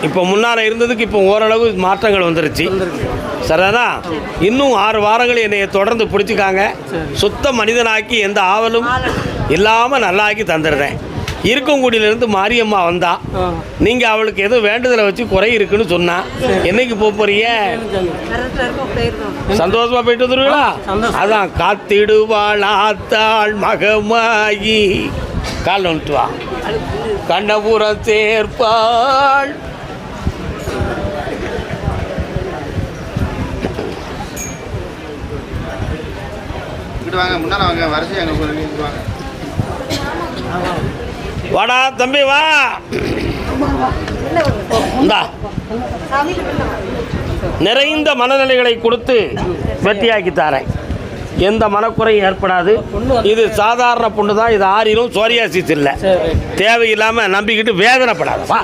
இப்போ முன்னால் இருந்ததுக்கு இப்போ ஓரளவு மாற்றங்கள் வந்துருச்சு. சரிதானா? இன்னும் 6 வாரங்கள் என்னை தொடர்ந்து பிடிச்சிக்காங்க. சுத்த மனிதனாக்கி எந்த ஆவலும் இல்லாமல் நல்லாக்கி தந்துடுறேன். இருக்கங்குடியிலேருந்து மாரியம்மா வந்தா, நீங்கள் அவளுக்கு எதுவும் வேண்டுதலை வச்சு குறை இருக்குன்னு சொன்னா, என்னைக்கு போறீங்க? சந்தோஷமா போயிட்டு வந்துருவீங்களா? அதான் காத்திடுவாள் ஆத்தாள் மகமாயி கால் வந்துட்டு வா, கண்ணபுரம் சேர்ப்பாள். வாங்க, முன்னால வாங்க, வரிசை அங்கே வாங்க. வாடா தம்பி வா. நிறைந்த மனநிலைகளை கொடுத்து வெட்டியாக்கி தாரேன். எந்த மனக்குறையும் ஏற்படாது. இது சாதாரண புண்ணு தான். இது ஆறிலும் சோரியாசிஸ் இல்லை. தேவையில்லாமல் நம்பிக்கிட்டு வேதனைப்படாத. வா.